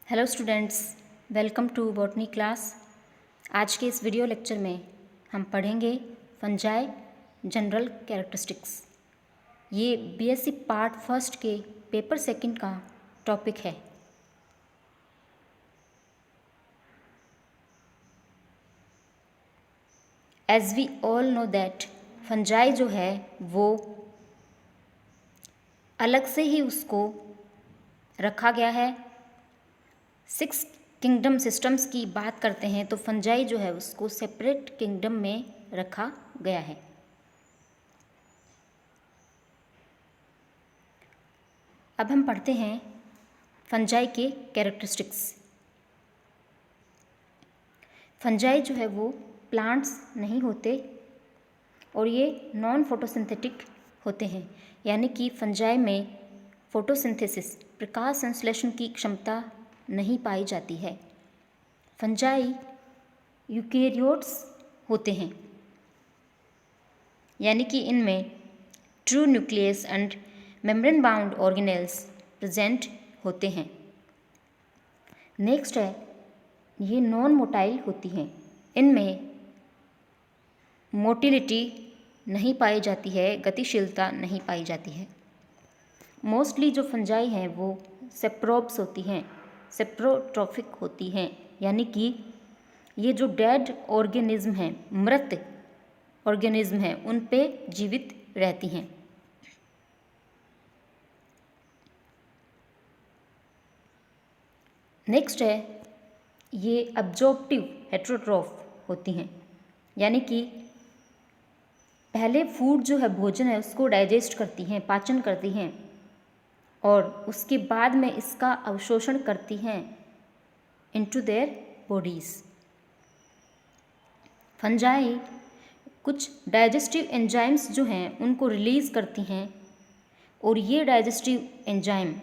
Hello students, welcome to botany class. आज के इस वीडियो लेक्चर में हम पढ़ेंगे फंजाई जनरल कैरेक्टरिस्टिक्स। ये बीएससी पार्ट फर्स्ट के पेपर सेकंड का टॉपिक है। As we all know that fungi जो है वो अलग से ही उसको रखा गया है। 6 किंगडम सिस्टम्स की बात करते हैं तो फंजाई जो है उसको सेपरेट किंगडम में रखा गया है। अब हम पढ़ते हैं फंजाई के कैरेक्टरिस्टिक्स। फंजाई जो है वो प्लांट्स नहीं होते और ये नॉन फोटोसिंथेटिक होते हैं, यानी कि फंजाई में फोटोसिंथेसिस प्रकाश संश्लेषण की क्षमता नहीं पाई जाती है। फंजाई यूकेरियोट्स होते हैं, यानी कि इनमें true nucleus and membrane bound organelles present होते हैं। नेक्स्ट है, ये नॉन मोटाइल होती हैं। इनमें मोटिलिटी नहीं पाई जाती है, गतिशीलता नहीं पाई जाती है। मोस्टली जो फंजाई हैं वो सेप्रोब्स होती हैं, सेप्रोट्रॉफिक होती हैं, यानी कि ये जो डेड ऑर्गेनिज्म हैं, मृत ऑर्गेनिज्म हैं, उन पे जीवित रहती हैं। नेक्स्ट है, ये अब्जॉर्प्टिव हेट्रोट्रॉफ होती हैं, यानी कि पहले फूड जो है, भोजन है, उसको डाइजेस्ट करती हैं, पाचन करती हैं और उसके बाद में इसका अवशोषण करती हैं इनटू देयर बॉडीज़। फंजाई कुछ डाइजेस्टिव एंजाइम्स जो हैं उनको रिलीज़ करती हैं और ये डाइजेस्टिव एंजाइम,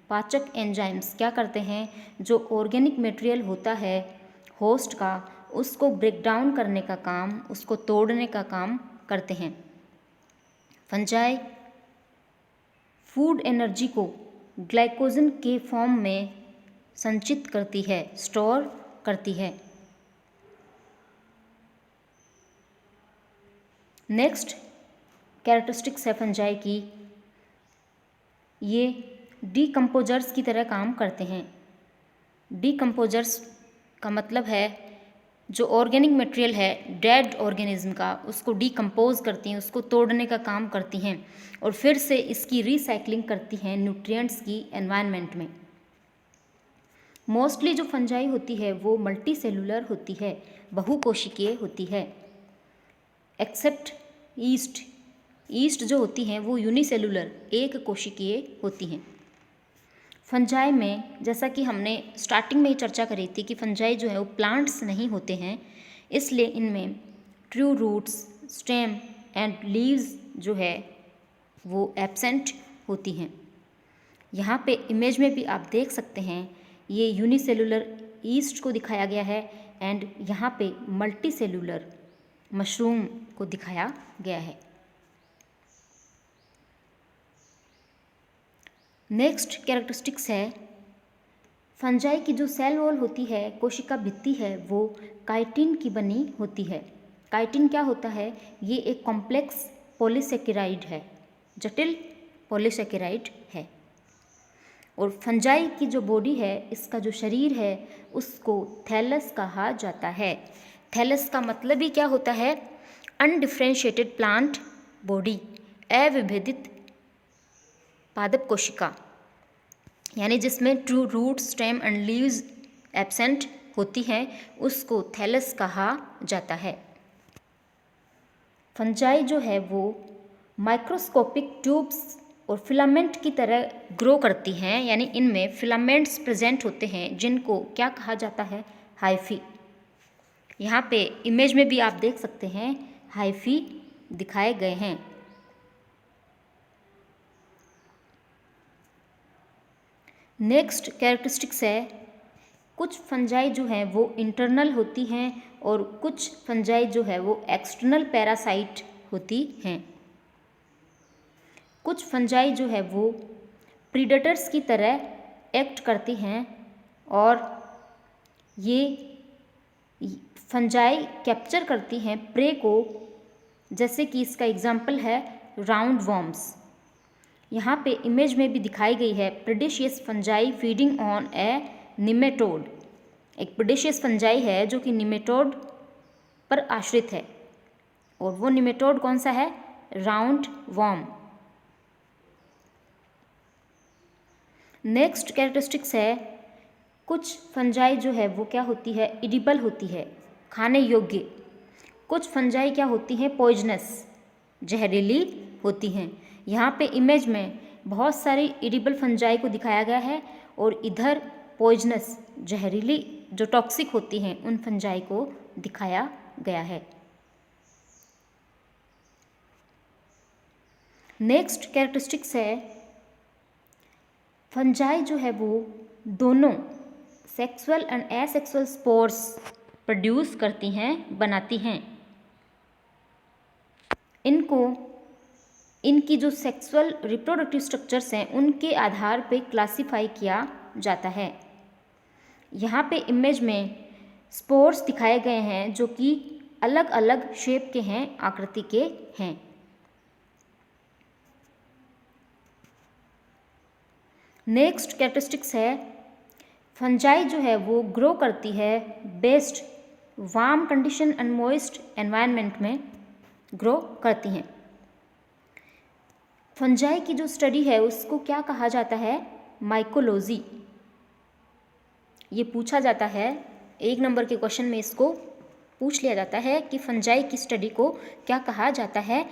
पाचक एंजाइम्स क्या करते हैं, जो ऑर्गेनिक मटेरियल होता है होस्ट का, उसको ब्रेक डाउन करने का काम, उसको तोड़ने का काम करते हैं। फंजाई फूड एनर्जी को ग्लाइकोजन के फॉर्म में संचित करती है, स्टोर करती है। नेक्स्ट कैरेक्टरिस्टिक्स है फंजाई की, ये डीकम्पोजर्स की तरह काम करते हैं। डीकम्पोजर्स का मतलब है जो ऑर्गेनिक मटेरियल है डेड ऑर्गेनिज्म का, उसको डीकम्पोज करती हैं, उसको तोड़ने का काम करती हैं और फिर से इसकी रिसाइकलिंग करती हैं न्यूट्रिएंट्स की एनवायरनमेंट में। मोस्टली जो फंजाई होती है वो मल्टी सेलुलर होती है, बहुकोशिकीय होती है, एक्सेप्ट ईस्ट जो होती हैं वो यूनिसेलुलर, एक कोशिकीय होती हैं। फंजाई में जैसा कि हमने स्टार्टिंग में ही चर्चा करी थी कि फंजाई जो है वो प्लांट्स नहीं होते हैं, इसलिए इनमें true roots, stem and leaves जो है वो एब्सेंट होती हैं। यहाँ पे इमेज में भी आप देख सकते हैं, ये यूनिसेलुलर ईस्ट को दिखाया गया है एंड यहाँ पे मल्टी सेलुलर मशरूम को दिखाया गया है। नेक्स्ट कैरेक्टरिस्टिक्स है, फंजाई की जो सेल वॉल होती है, कोशिका भित्ति है, वो काइटिन की बनी होती है। काइटिन क्या होता है, ये एक कॉम्प्लेक्स पॉलीसेकेराइड है, जटिल पॉलीसेकेराइड है। और फंजाई की जो बॉडी है, इसका जो शरीर है, उसको थैलस कहा जाता है। थैलस का मतलब ही क्या होता है, अनडिफ्रेंशिएटेड प्लांट बॉडी, अविभेदित पादप कोशिका, यानी जिसमें true root, stem and leaves absent होती हैं, उसको थैलस कहा जाता है। फंजाई जो है वो माइक्रोस्कोपिक ट्यूब्स और फिलामेंट की तरह ग्रो करती हैं, यानी इनमें फिलामेंट्स प्रेजेंट होते हैं जिनको क्या कहा जाता है, हाइफी। यहाँ पे इमेज में भी आप देख सकते हैं, हाइफी दिखाए गए हैं। नेक्स्ट कैरेक्टरिस्टिक्स है, कुछ फंजाई जो है वो इंटरनल होती हैं और कुछ फंजाई जो है वो एक्सटर्नल पैरासाइट होती हैं। कुछ फंजाई जो है वो प्रीडेटर्स की तरह एक्ट करती हैं और ये फंजाई कैप्चर करती हैं प्रे को, जैसे कि इसका एग्जाम्पल है राउंड वॉर्म्स। यहाँ पे इमेज में भी दिखाई गई है predacious fungi feeding on a nematode. एक प्रेडिशियस फंजाई है जो कि निमेटोड पर आश्रित है, और वो निमेटोड कौन सा है? Round warm. नेक्स्ट कैरेक्टरिस्टिक्स है, कुछ फंजाई जो है वो क्या होती है? एडिबल होती है, खाने योग्य। कुछ फंजाई क्या होती हैं? पॉइजनस, जहरीली होती हैं। यहाँ पे इमेज में बहुत सारी एडिबल फंजाई को दिखाया गया है, और इधर पॉइजनस, जहरीली जो टॉक्सिक होती हैं उन फंजाई को दिखाया गया है। नेक्स्ट कैरेक्टरिस्टिक्स है, फंजाई जो है वो दोनों sexual and asexual spores produce करती हैं, बनाती हैं। इनकी जो सेक्सुअल रिप्रोडक्टिव स्ट्रक्चर्स हैं उनके आधार पे क्लासिफाई किया जाता है। यहाँ पे इमेज में स्पोर्स दिखाए गए हैं जो कि अलग अलग शेप के हैं, आकृति के हैं। नेक्स्ट कैरेक्टरिस्टिक्स है, फंजाई जो है वो ग्रो करती है best warm condition and moist environment में ग्रो करती हैं। फंजाई की जो स्टडी है उसको क्या कहा जाता है? माइकोलॉजी। ये पूछा जाता है, 1 नंबर के क्वेश्चन में इसको पूछ लिया जाता है कि फंजाई की स्टडी को क्या कहा जाता है,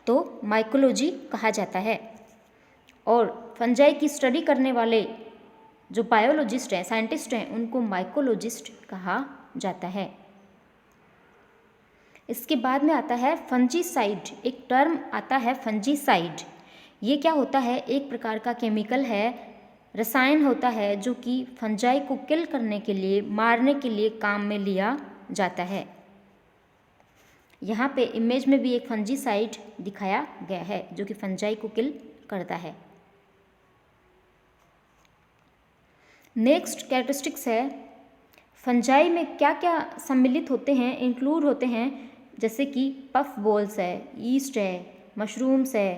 तो माइकोलॉजी कहा जाता है। और फंजाई की स्टडी करने वाले जो बायोलॉजिस्ट हैं, साइंटिस्ट हैं, उनको माइकोलॉजिस्ट कहा जाता है। इसके बाद में आता है फंजीसाइड। एक टर्म आता है फंजीसाइड। ये क्या होता है? एक प्रकार का केमिकल है, रसायन होता है जो कि फंजाई को किल करने के लिए, मारने के लिए काम में लिया जाता है। यहाँ पे इमेज में भी एक फंजीसाइड दिखाया गया है जो कि फंजाई को किल करता है। नेक्स्ट कैरेक्टरिस्टिक्स है, फंजाई में क्या क्या सम्मिलित होते हैं, इंक्लूड होते हैं, जैसे कि पफ बॉल्स है, ईस्ट है, मशरूम्स है,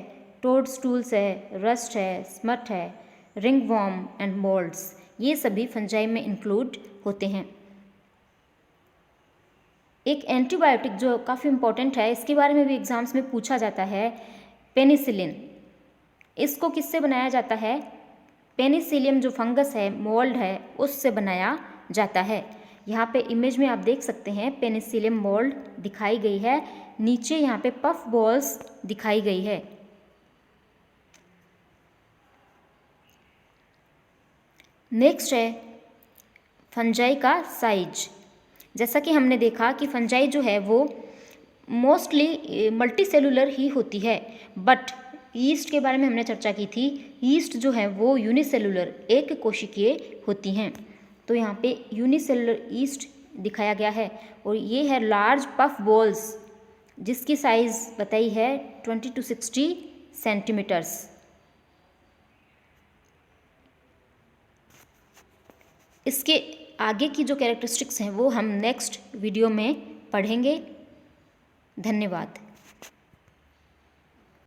टोडस्टूल्स है, रस्ट है, स्मट है, रिंग वॉर्म एंड मोल्ड्स। ये सभी फंजाई में इंक्लूड होते हैं। एक एंटीबायोटिक जो काफ़ी इम्पोर्टेंट है, इसके बारे में भी एग्जाम्स में पूछा जाता है, पेनिसिलिन। इसको किससे बनाया जाता है? पेनिसिलियम जो फंगस है, मोल्ड है, उससे बनाया जाता है। यहाँ पे इमेज में आप देख सकते हैं पेनिसिलियम मोल्ड दिखाई गई है, नीचे यहाँ पे पफ बॉल्स दिखाई गई है। नेक्स्ट है फंजाई का साइज। जैसा कि हमने देखा कि फंजाई जो है वो मोस्टली मल्टी सेलुलर ही होती है, बट ईस्ट के बारे में हमने चर्चा की थी। ईस्ट जो है वो यूनिसेलुलर, एक कोशिकीय होती हैं। तो यहाँ पे यूनिसेलुलर ईस्ट दिखाया गया है, और ये है लार्ज पफ बॉल्स जिसकी साइज़ बताई है 20 to 60 सेंटीमीटर्स। इसके आगे की जो कैरेक्टरिस्टिक्स हैं वो हम नेक्स्ट वीडियो में पढ़ेंगे। धन्यवाद।